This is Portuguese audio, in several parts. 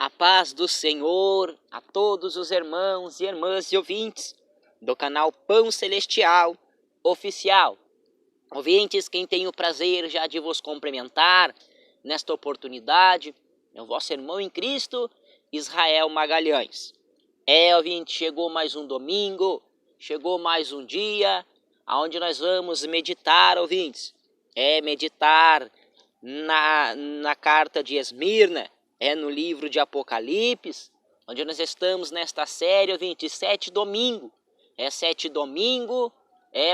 A paz do Senhor a todos os irmãos e irmãs e ouvintes do canal Pão Celestial Oficial. Ouvintes, quem tem o prazer já de vos cumprimentar nesta oportunidade é o vosso irmão em Cristo, Israel Magalhães. Ouvinte, chegou mais um domingo, chegou mais um dia, onde nós vamos meditar, ouvintes. Meditar na carta de Esmirna, no livro de Apocalipse, onde nós estamos nesta série, ouvinte, 7 domingos. 7 domingos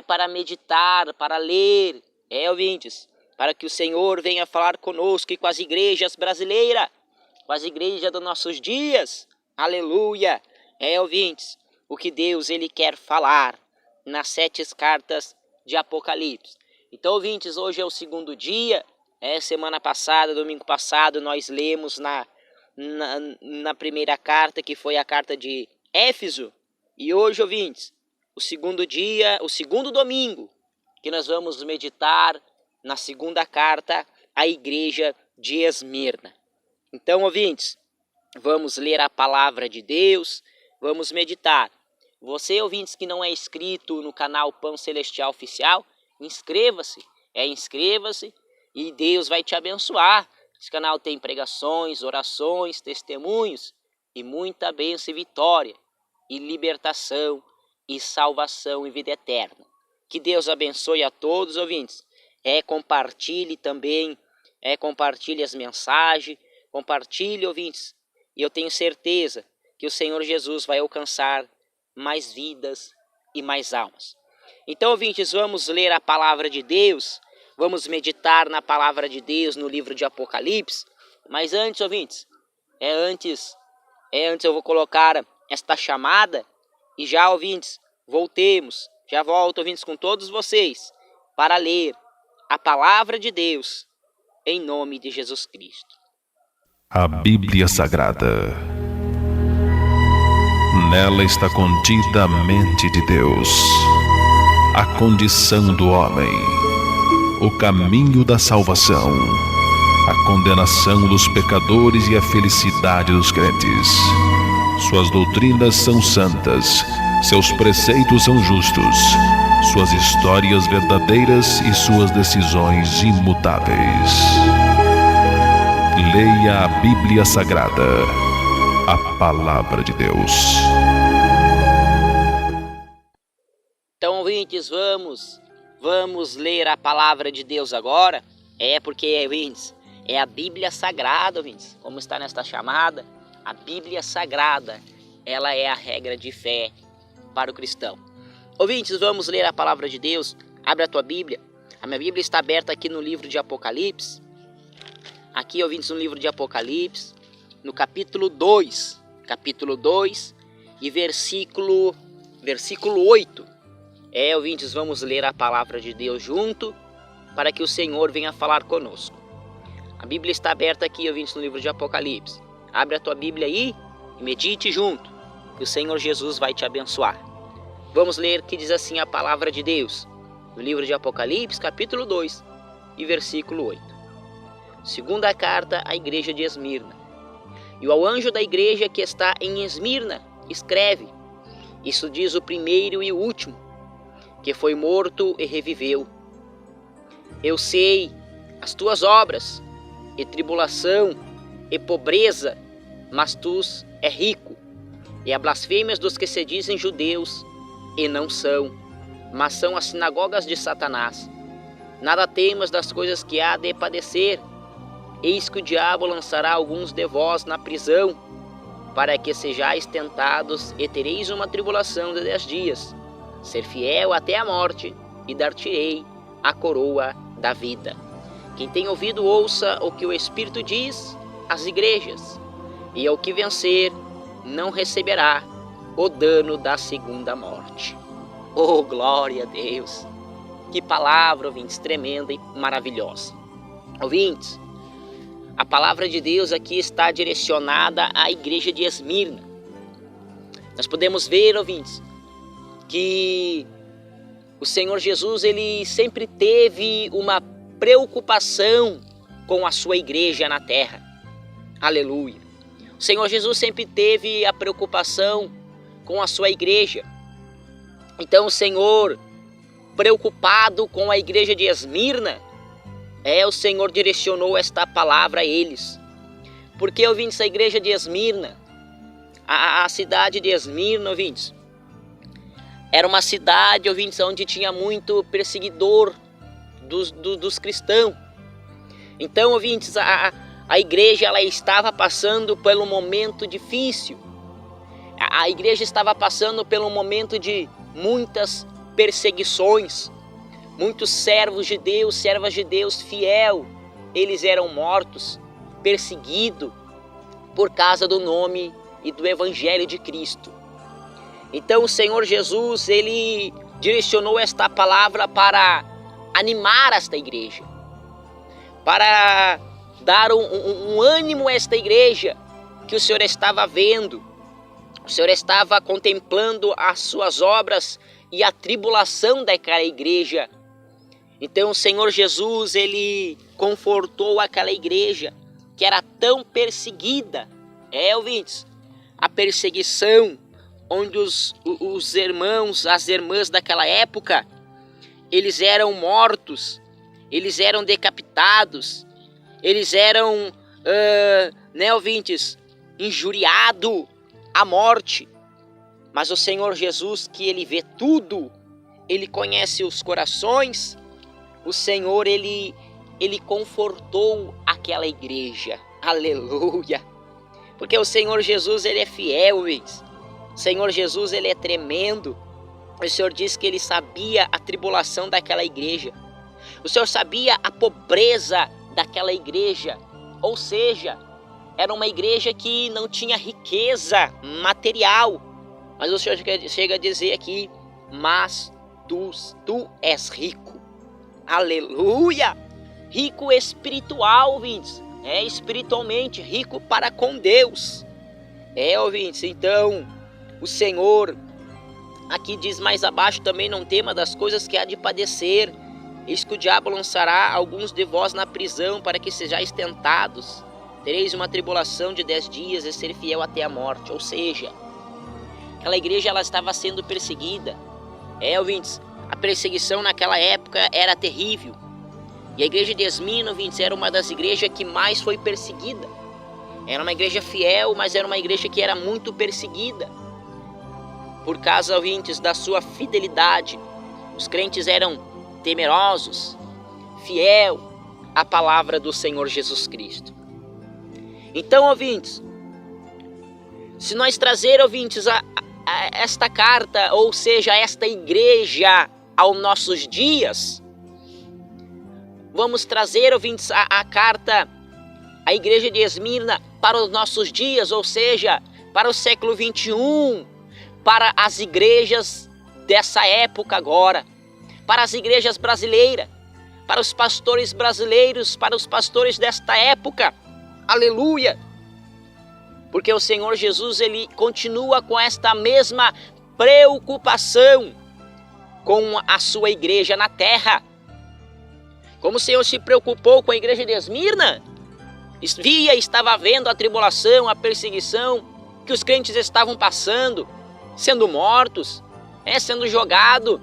para meditar, para ler, ouvintes, para que o Senhor venha falar conosco e com as igrejas brasileiras, com as igrejas dos nossos dias. Aleluia! Ouvintes, o que Deus ele quer falar nas 7 cartas de Apocalipse. Então, ouvintes, hoje é o segundo dia. Semana passada, domingo passado, nós lemos na primeira carta, que foi a carta de Éfeso. E hoje, ouvintes, o segundo dia, o segundo domingo, que nós vamos meditar na segunda carta à igreja de Esmirna. Então, ouvintes, vamos ler a palavra de Deus, vamos meditar. Você, ouvintes, que não é inscrito no canal Pão Celestial Oficial, inscreva-se, inscreva-se. E Deus vai te abençoar. Esse canal tem pregações, orações, testemunhos e muita bênção e vitória, e libertação, e salvação e vida eterna. Que Deus abençoe a todos, ouvintes. Compartilhe também, compartilhe as mensagens, compartilhe, ouvintes. E eu tenho certeza que o Senhor Jesus vai alcançar mais vidas e mais almas. Então, ouvintes, vamos ler a palavra de Deus. Vamos meditar na palavra de Deus no livro de Apocalipse. Mas antes, ouvintes, antes eu vou colocar esta chamada. E já, ouvintes, voltemos. Já volto, ouvintes, com todos vocês para ler a palavra de Deus em nome de Jesus Cristo. A Bíblia Sagrada. Nela está contida a mente de Deus, a condição do homem, o caminho da salvação, a condenação dos pecadores e a felicidade dos crentes. Suas doutrinas são santas, seus preceitos são justos, suas histórias verdadeiras e suas decisões imutáveis. Leia a Bíblia Sagrada, a Palavra de Deus. Então, ouvintes, vamos ler a palavra de Deus agora. Porque, ouvintes, é a Bíblia Sagrada, ouvintes, como está nesta chamada. A Bíblia Sagrada, ela é a regra de fé para o cristão. Ouvintes, vamos ler a palavra de Deus. Abre a tua Bíblia. A minha Bíblia está aberta aqui no livro de Apocalipse. Aqui, ouvintes, no livro de Apocalipse, no capítulo 2. Capítulo 2 e versículo 8. Ouvintes, vamos ler a palavra de Deus junto, para que o Senhor venha falar conosco. A Bíblia está aberta aqui, ouvintes, no livro de Apocalipse. Abre a tua Bíblia aí e medite junto, que o Senhor Jesus vai te abençoar. Vamos ler que diz assim a palavra de Deus, no livro de Apocalipse, capítulo 2 e versículo 8. Segunda carta à igreja de Esmirna. E ao anjo da igreja que está em Esmirna, escreve: isso diz o primeiro e o último, que foi morto e reviveu. Eu sei as tuas obras, e tribulação, e pobreza, mas tu és rico, e a blasfêmias dos que se dizem judeus, e não são, mas são as sinagogas de Satanás. Nada temas das coisas que há de padecer. Eis que o diabo lançará alguns de vós na prisão, para que sejais tentados, e tereis uma tribulação de 10 dias. Ser fiel até a morte, e dar-te-ei a coroa da vida. Quem tem ouvido, ouça o que o Espírito diz às igrejas. E ao que vencer, não receberá o dano da segunda morte. Oh, glória a Deus! Que palavra, ouvintes, tremenda e maravilhosa. Ouvintes, a palavra de Deus aqui está direcionada à igreja de Esmirna. Nós podemos ver, ouvintes, que o Senhor Jesus, ele sempre teve uma preocupação com a sua igreja na terra. Aleluia. O Senhor Jesus sempre teve a preocupação com a sua igreja. Então o Senhor, preocupado com a igreja de Esmirna, o Senhor direcionou esta palavra a eles. Porque, ouvintes, a igreja de Esmirna, a cidade de Esmirna, ouvintes, era uma cidade, ouvintes, onde tinha muito perseguidor dos cristãos. Então, ouvintes, a igreja ela estava passando por um momento difícil. A igreja estava passando por um momento de muitas perseguições. Muitos servos de Deus, servas de Deus fiel, eles eram mortos, perseguidos por causa do nome e do Evangelho de Cristo. Então o Senhor Jesus, ele direcionou esta palavra para animar esta igreja, para dar um ânimo a esta igreja que o Senhor estava vendo. O Senhor estava contemplando as suas obras e a tribulação daquela igreja. Então o Senhor Jesus, ele confortou aquela igreja que era tão perseguida. Ouvintes, a perseguição onde os irmãos, as irmãs daquela época, eles eram mortos, eles eram decapitados, eles eram, ouvintes, injuriados à morte. Mas o Senhor Jesus, que ele vê tudo, ele conhece os corações, o Senhor, ele confortou aquela igreja. Aleluia! Porque o Senhor Jesus, ele é fiel, ouvintes. O Senhor Jesus, ele é tremendo. O Senhor diz que ele sabia a tribulação daquela igreja. O Senhor sabia a pobreza daquela igreja. Ou seja, era uma igreja que não tinha riqueza material. Mas o Senhor chega a dizer aqui, mas tu és rico. Aleluia! Rico espiritual, ouvintes. Espiritualmente rico para com Deus. Ouvintes, então o Senhor aqui diz mais abaixo também: não tema das coisas que há de padecer. Eis que o diabo lançará alguns de vós na prisão para que sejais tentados. Tereis uma tribulação de 10 dias e ser fiel até a morte. Ou seja, aquela igreja ela estava sendo perseguida. Ouvintes, a perseguição naquela época era terrível. E a igreja de Esmirna, ouvintes, era uma das igrejas que mais foi perseguida. Era uma igreja fiel, mas era uma igreja que era muito perseguida. Por causa, ouvintes, da sua fidelidade. Os crentes eram temerosos, fiel à palavra do Senhor Jesus Cristo. Então, ouvintes, se nós trazer, ouvintes, esta carta, ou seja, esta igreja aos nossos dias, vamos trazer, ouvintes, a carta, a igreja de Esmirna para os nossos dias, ou seja, para o século 21, para as igrejas dessa época agora, para as igrejas brasileiras, para os pastores brasileiros, para os pastores desta época. Aleluia! Porque o Senhor Jesus, ele continua com esta mesma preocupação com a sua igreja na terra. Como o Senhor se preocupou com a igreja de Esmirna, estava vendo a tribulação, a perseguição que os crentes estavam passando, sendo mortos, sendo jogados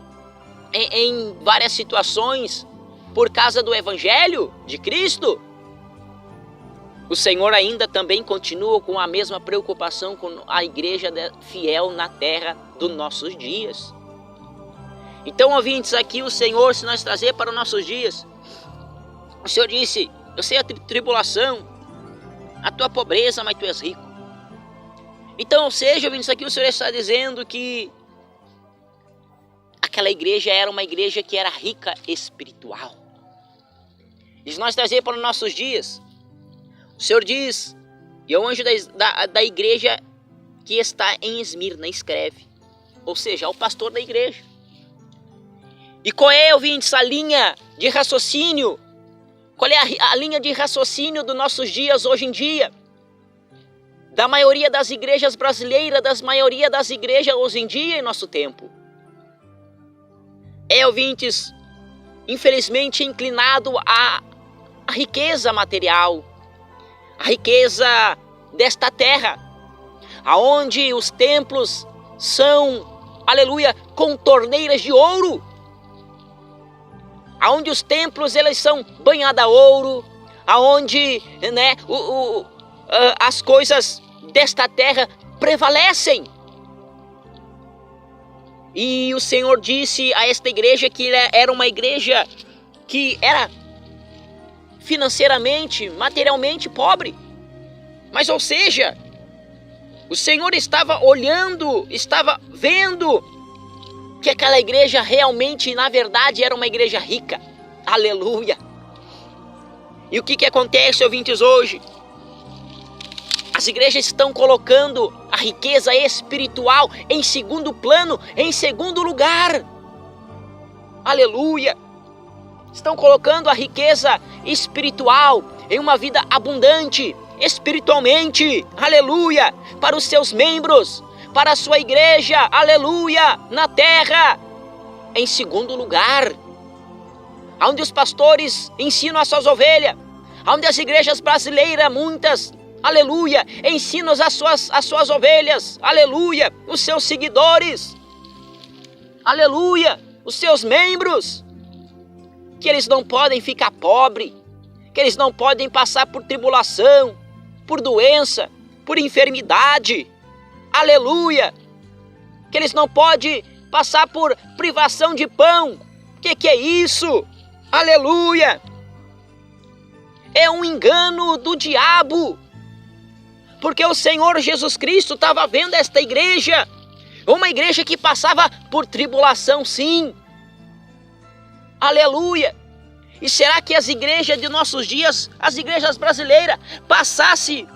em várias situações por causa do Evangelho de Cristo. O Senhor ainda também continua com a mesma preocupação com a igreja fiel na terra dos nossos dias. Então, ouvintes, aqui o Senhor, se nós trazer para os nossos dias, o Senhor disse: eu sei a tribulação, a tua pobreza, mas tu és rico. Então, ou seja, ouvintes, aqui o Senhor está dizendo que aquela igreja era uma igreja que era rica espiritual. E se nós trazer para os nossos dias, o Senhor diz, e é o anjo da igreja que está em Esmirna escreve, ou seja, é o pastor da igreja. E qual é, ouvintes, a linha de raciocínio? Qual é a linha de raciocínio dos nossos dias hoje em dia? Da maioria das igrejas brasileiras, das maioria das igrejas hoje em dia em nosso tempo. Ouvintes, infelizmente inclinado à riqueza material, a riqueza desta terra, aonde os templos são, aleluia, com torneiras de ouro, aonde os templos eles são banhados a ouro, aonde, né, as coisas desta terra prevalecem. E o Senhor disse a esta igreja que era uma igreja que era financeiramente, materialmente pobre. Mas, ou seja, o Senhor estava olhando, estava vendo que aquela igreja realmente, na verdade, era uma igreja rica. Aleluia! E o que acontece, ouvintes, hoje? As igrejas estão colocando a riqueza espiritual em segundo plano, em segundo lugar. Aleluia! Estão colocando a riqueza espiritual em uma vida abundante, espiritualmente. Aleluia! Para os seus membros, para a sua igreja. Aleluia! Na terra. Em segundo lugar. Onde os pastores ensinam as suas ovelhas. Onde as igrejas brasileiras, muitas, aleluia, ensinam as suas ovelhas, aleluia, os seus seguidores, aleluia, os seus membros, que eles não podem ficar pobres, que eles não podem passar por tribulação, por doença, por enfermidade, aleluia, que eles não podem passar por privação de pão. Que é isso? Aleluia! É um engano do diabo. Porque o Senhor Jesus Cristo estava vendo esta igreja, uma igreja que passava por tribulação, sim. Aleluia! E será que as igrejas de nossos dias, as igrejas brasileiras, passasse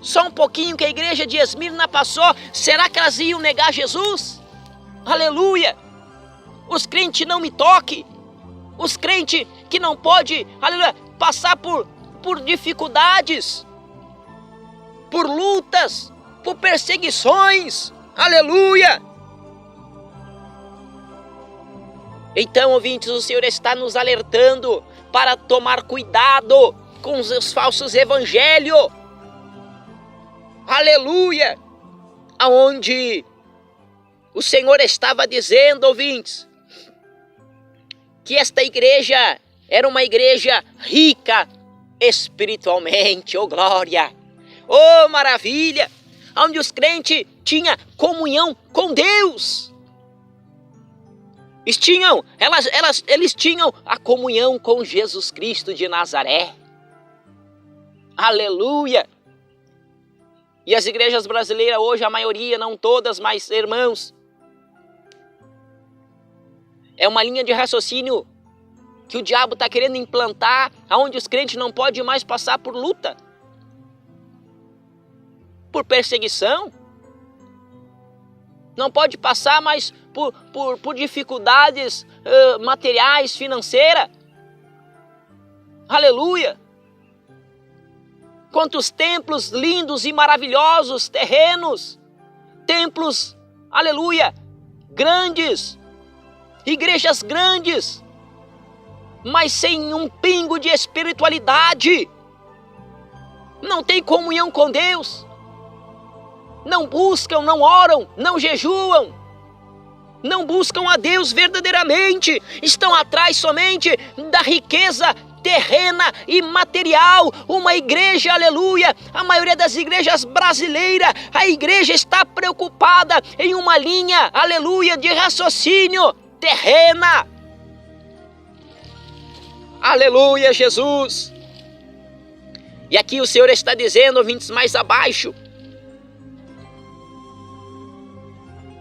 só um pouquinho que a igreja de Esmirna passou, será que elas iam negar Jesus? Aleluia! Os crentes não me toquem, os crentes que não podem, aleluia, passar por dificuldades, por lutas, por perseguições, aleluia! Então, ouvintes, o Senhor está nos alertando para tomar cuidado com os falsos evangelhos, aleluia! Aonde o Senhor estava dizendo, ouvintes, que esta igreja era uma igreja rica espiritualmente, oh glória! Oh, maravilha! Onde os crentes tinham comunhão com Deus. Eles tinham a comunhão com Jesus Cristo de Nazaré. Aleluia! E as igrejas brasileiras hoje, a maioria, não todas, mas irmãos, é uma linha de raciocínio que o diabo está querendo implantar, onde os crentes não podem mais passar por luta, por perseguição, não pode passar mais por dificuldades materiais, financeiras. Aleluia! Quantos templos lindos e maravilhosos, terrenos, templos, aleluia, grandes, igrejas grandes, mas sem um pingo de espiritualidade, não tem comunhão com Deus, não buscam, não oram, não jejuam, não buscam a Deus verdadeiramente, estão atrás somente da riqueza terrena e material. Uma igreja, aleluia, a maioria das igrejas brasileiras, a igreja está preocupada em uma linha, aleluia, de raciocínio terrena. Aleluia, Jesus. E aqui o Senhor está dizendo, ouvintes, mais abaixo: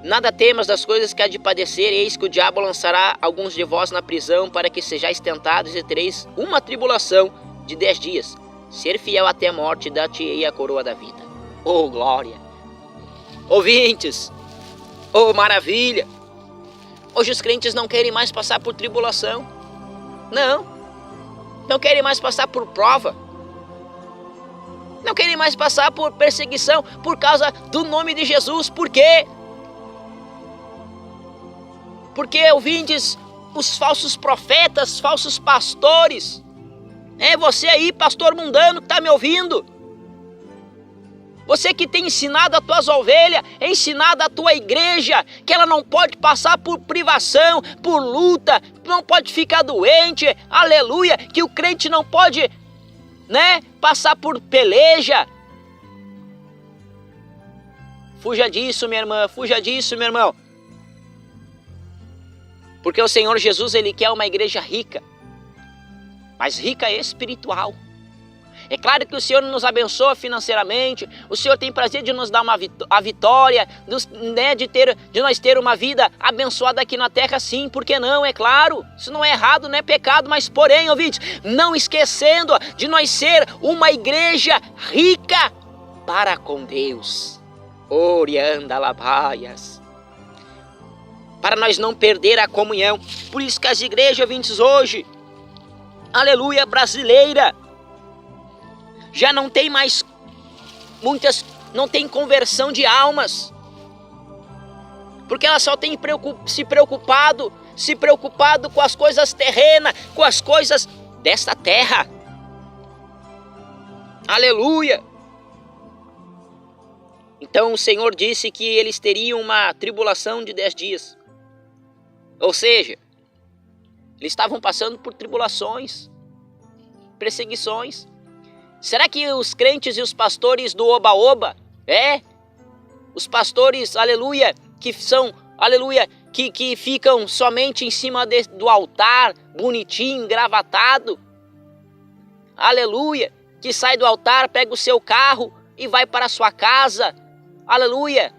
nada temas das coisas que há de padecer, eis que o diabo lançará alguns de vós na prisão, para que sejais tentados e tereis uma tribulação de 10 dias. Ser fiel até a morte, dar-te-ei a coroa da vida. Oh, glória! Ouvintes, oh, maravilha! Hoje os crentes não querem mais passar por tribulação. Não querem mais passar por prova. Não querem mais passar por perseguição por causa do nome de Jesus. Por quê? Porque, ouvintes, os falsos profetas, falsos pastores, você aí, pastor mundano que está me ouvindo, Você que tem ensinado as tuas ovelhas, ensinado a tua igreja, que ela não pode passar por privação, por luta, não pode ficar doente, aleluia, que o crente não pode, passar por peleja. Fuja disso, minha irmã, fuja disso, meu irmão. Porque o Senhor Jesus, Ele quer uma igreja rica, mas rica espiritual. É claro que o Senhor nos abençoa financeiramente, o Senhor tem prazer de nos dar a vitória, de nós ter uma vida abençoada aqui na terra, sim, por que não? É claro, isso não é errado, não é pecado, mas porém, ouvintes, não esquecendo de nós ser uma igreja rica para com Deus. Orianda labaias. Para nós não perder a comunhão. Por isso que as igrejas, ouvintes, hoje, aleluia, brasileira, já não tem mais muitas, não tem conversão de almas, porque ela só tem se preocupado com as coisas terrenas, com as coisas desta terra. Aleluia! Então o Senhor disse que eles teriam uma tribulação de 10 dias. Ou seja, eles estavam passando por tribulações, perseguições. Será que os crentes e os pastores do oba-oba, os pastores, aleluia, que são, aleluia, que ficam somente em cima do altar, bonitinho, engravatado, aleluia, que sai do altar, pega o seu carro e vai para a sua casa, aleluia,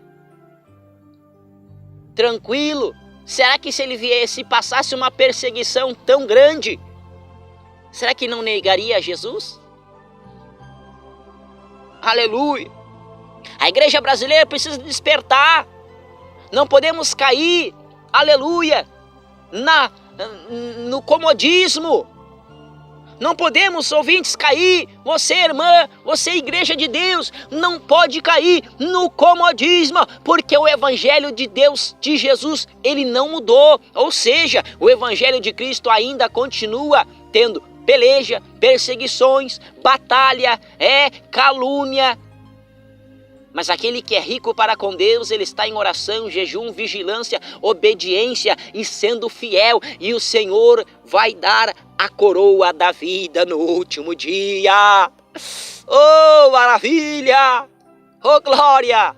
tranquilo? Será que se passasse uma perseguição tão grande, será que não negaria a Jesus? Aleluia! A igreja brasileira precisa despertar. Não podemos cair, aleluia, no comodismo. Não podemos, ouvintes, cair. Você, irmã, você, igreja de Deus, não pode cair no comodismo, porque o evangelho de Deus, de Jesus, ele não mudou. Ou seja, o evangelho de Cristo ainda continua tendo peleja, perseguições, batalha, calúnia. Mas aquele que é rico para com Deus, ele está em oração, jejum, vigilância, obediência e sendo fiel. E o Senhor vai dar a coroa da vida no último dia. Oh, maravilha! Oh, glória!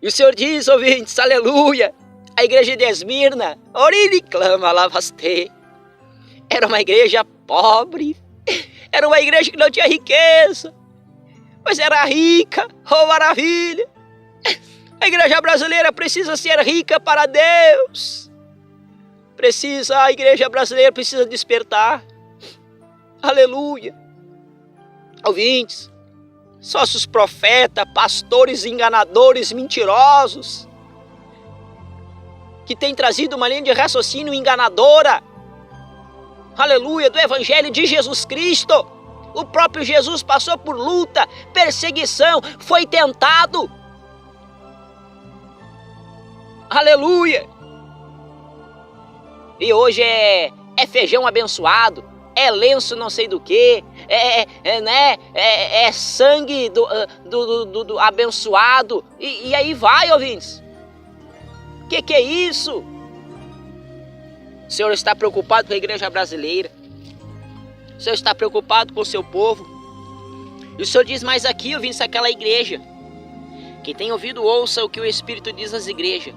E o Senhor diz, ouvintes, aleluia, a igreja de Esmirna, orine clama lavaste. Era uma igreja pobre, era uma igreja que não tinha riqueza, mas era rica, oh maravilha! A igreja brasileira precisa ser rica para Deus, a igreja brasileira precisa despertar, aleluia! Ouvintes, sócios profetas, pastores enganadores, mentirosos, que têm trazido uma linha de raciocínio enganadora, aleluia, do evangelho de Jesus Cristo. O próprio Jesus passou por luta, perseguição, foi tentado. Aleluia. E hoje é feijão abençoado, é lenço não sei do que, é sangue do abençoado. E aí vai, ouvintes. Que é isso? O Senhor está preocupado com a igreja brasileira. O Senhor está preocupado com o seu povo. E o Senhor diz mais aqui, ouvintes, aquela igreja. Quem tem ouvido, ouça o que o Espírito diz às igrejas.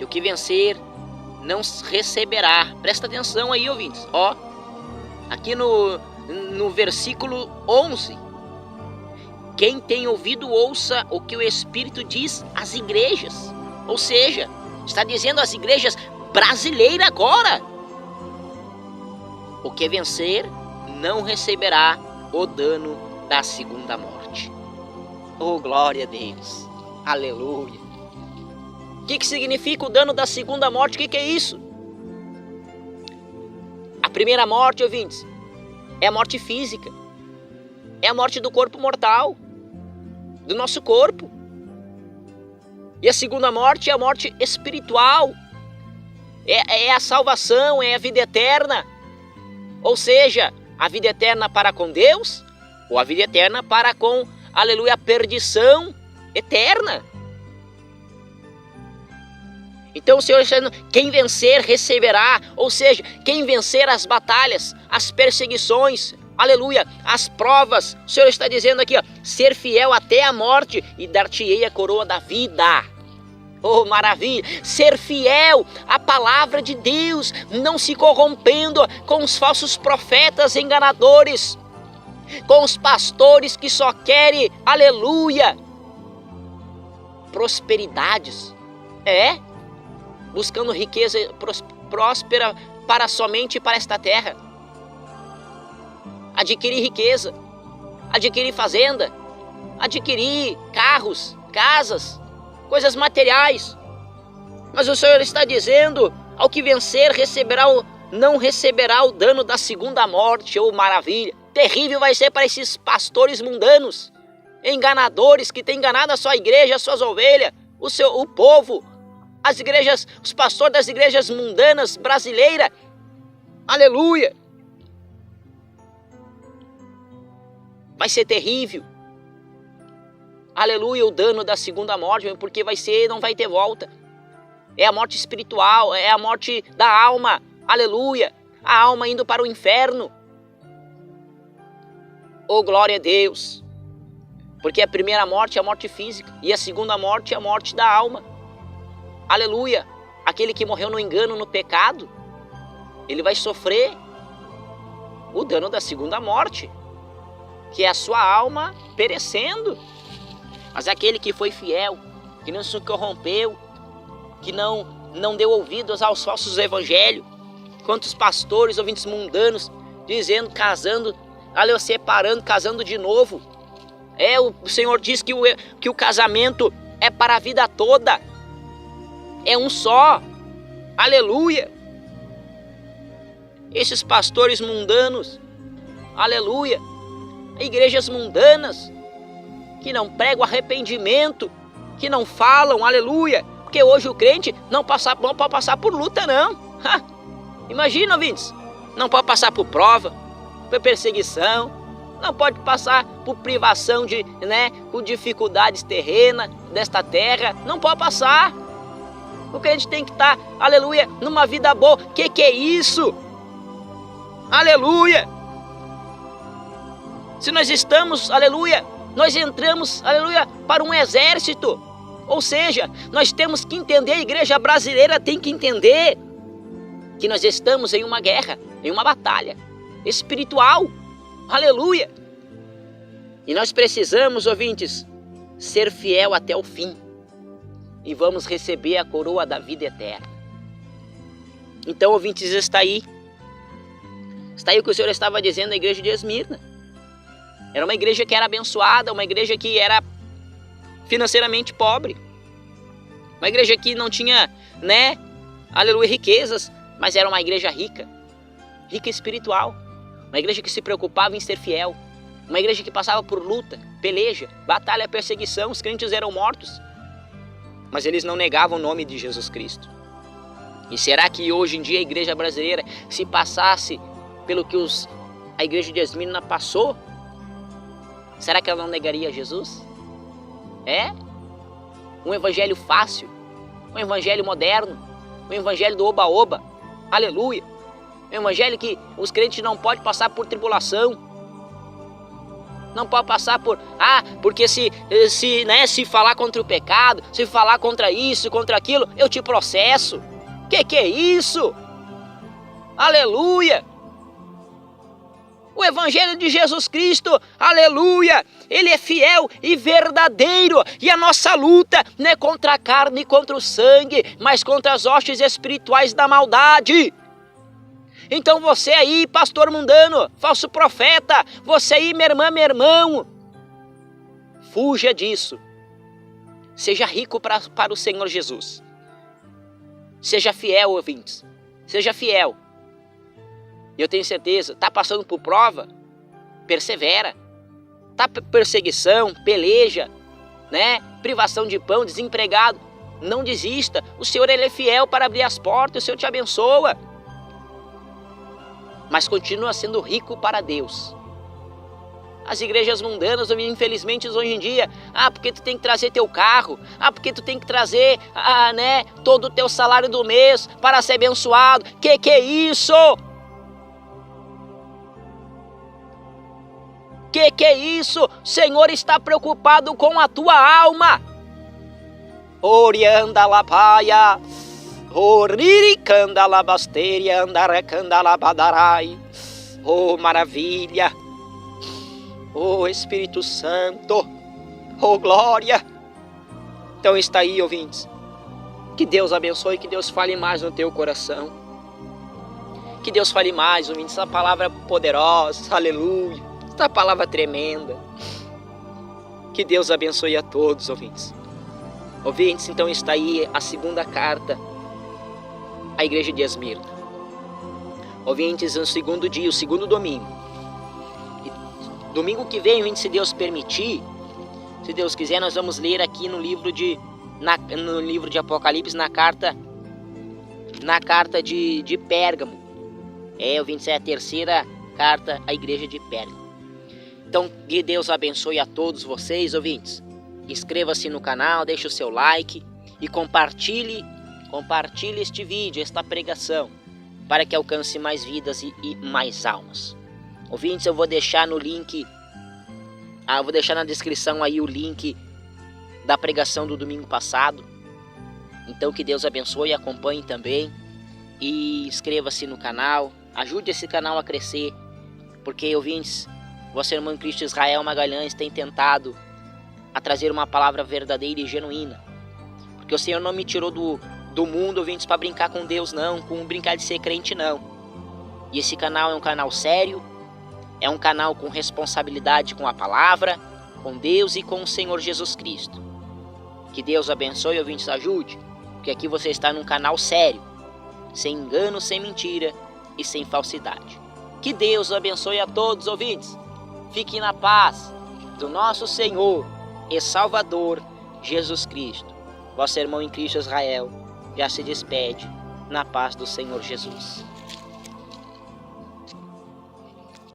E o que vencer, não receberá. Presta atenção aí, ouvintes. Ó, aqui no versículo 11. Quem tem ouvido, ouça o que o Espírito diz às igrejas. Ou seja, está dizendo às igrejas brasileira agora. O que vencer não receberá o dano da segunda morte. Oh, glória a Deus. Aleluia. O que significa o dano da segunda morte? O que é isso? A primeira morte, ouvintes, é a morte física. É a morte do corpo mortal, do nosso corpo. E a segunda morte é a morte espiritual. É a salvação, é a vida eterna. Ou seja, a vida eterna para com Deus ou a vida eterna para com, aleluia, a perdição eterna. Então o Senhor está dizendo, quem vencer receberá, ou seja, quem vencer as batalhas, as perseguições, aleluia, as provas, o Senhor está dizendo aqui, ó, ser fiel até a morte e dar-te-ei a coroa da vida. Oh, maravilha! Ser fiel à palavra de Deus, não se corrompendo com os falsos profetas enganadores, com os pastores que só querem, aleluia, prosperidades. Buscando riqueza próspera somente para esta terra. Adquirir riqueza, adquirir fazenda, adquirir carros, casas, coisas materiais. Mas o Senhor está dizendo, ao que vencer não receberá o dano da segunda morte. Oh, maravilha! Terrível vai ser para esses pastores mundanos, enganadores que têm enganado a sua igreja, as suas ovelhas, o povo, as igrejas, os pastores das igrejas mundanas brasileiras. Aleluia! Vai ser terrível. Aleluia, o dano da segunda morte, porque não vai ter volta. É a morte espiritual, é a morte da alma. Aleluia, a alma indo para o inferno. Oh, glória a Deus. Porque a primeira morte é a morte física e a segunda morte é a morte da alma. Aleluia, aquele que morreu no engano, no pecado, ele vai sofrer o dano da segunda morte, que é a sua alma perecendo. Mas aquele que foi fiel, que não se corrompeu, que não deu ouvidos aos falsos evangelhos, quantos pastores, ouvintes mundanos, dizendo, casando, aleluia, separando, casando de novo. O Senhor diz que o casamento é para a vida toda. É um só. Aleluia. Esses pastores mundanos, aleluia, igrejas mundanas, que não pregam arrependimento, que não falam, aleluia, porque hoje o crente não pode passar por luta, não. Imagina, ouvintes, não pode passar por prova, por perseguição, não pode passar por privação por dificuldades terrenas desta terra, não pode passar. O crente tem que estar, aleluia, numa vida boa. Que é isso? Aleluia! Se nós estamos, aleluia, nós entramos, aleluia, para um exército. Ou seja, nós temos que entender, a igreja brasileira tem que entender que nós estamos em uma guerra, em uma batalha espiritual. Aleluia! E nós precisamos, ouvintes, ser fiel até o fim. E vamos receber a coroa da vida eterna. Então, ouvintes, está aí o que o Senhor estava dizendo na igreja de Esmirna. Era uma igreja que era abençoada, uma igreja que era financeiramente pobre. Uma igreja que não tinha, aleluia, riquezas, mas era uma igreja rica. Rica espiritual. Uma igreja que se preocupava em ser fiel. Uma igreja que passava por luta, peleja, batalha, perseguição. Os crentes eram mortos, mas eles não negavam o nome de Jesus Cristo. E será que hoje em dia a igreja brasileira, se passasse pelo que a igreja de Esmirna passou, será que ela não negaria Jesus? Um evangelho fácil, um evangelho moderno, um evangelho do oba-oba, aleluia. Um evangelho que os crentes não podem passar por tribulação, não pode passar por, porque se falar contra o pecado, se falar contra isso, contra aquilo, eu te processo. Que é isso? Aleluia! O evangelho de Jesus Cristo, aleluia, ele é fiel e verdadeiro. E a nossa luta não é contra a carne e contra o sangue, mas contra as hostes espirituais da maldade. Então você aí, pastor mundano, falso profeta, você aí, minha irmã, meu irmão, fuja disso. Seja rico para o Senhor Jesus. Seja fiel, ouvintes. Seja fiel. E eu tenho certeza, está passando por prova, persevera. Está perseguição, peleja, privação de pão, desempregado, não desista. O Senhor, ele é fiel para abrir as portas, o Senhor te abençoa. Mas continua sendo rico para Deus. As igrejas mundanas, infelizmente, hoje em dia, porque tu tem que trazer teu carro, porque tu tem que trazer, todo o teu salário do mês para ser abençoado. Que é isso? Que é isso? O Senhor está preocupado com a tua alma. Orianda la paia, oriricanda la basteria, andarecanda la badarai. Oh, maravilha! Oh, Espírito Santo! Oh, glória! Então está aí, ouvintes. Que Deus abençoe, que Deus fale mais no teu coração. Que Deus fale mais, ouvintes. Essa palavra poderosa, aleluia. Essa palavra tremenda. Que Deus abençoe a todos, ouvintes. Ouvintes, então está aí a segunda carta à igreja de Esmirna. Ouvintes, no segundo dia, o segundo domingo. E domingo que vem, ouvintes, se Deus permitir, se Deus quiser, nós vamos ler aqui no livro de Apocalipse, na carta de Pérgamo. Ouvintes, é a terceira carta à igreja de Pérgamo. Então, que Deus abençoe a todos vocês, ouvintes. Inscreva-se no canal, deixe o seu like e compartilhe este vídeo, esta pregação, para que alcance mais vidas e mais almas. Ouvintes, eu vou deixar no link, vou deixar na descrição aí o link da pregação do domingo passado. Então que Deus abençoe, acompanhe também e inscreva-se no canal, ajude esse canal a crescer, porque, ouvintes, vosso irmão em Cristo Israel Magalhães tem tentado a trazer uma palavra verdadeira e genuína, porque o Senhor não me tirou do mundo, ouvintes, para brincar com Deus, não, com brincar de ser crente, não. E esse canal é um canal sério, é um canal com responsabilidade com a palavra, com Deus e com o Senhor Jesus Cristo. Que Deus abençoe, ouvintes, ajude, porque aqui você está num canal sério, sem engano, sem mentira e sem falsidade. Que Deus abençoe a todos, ouvintes. Fiquem na paz do nosso Senhor e Salvador Jesus Cristo. Vosso irmão em Cristo Israel já se despede na paz do Senhor Jesus.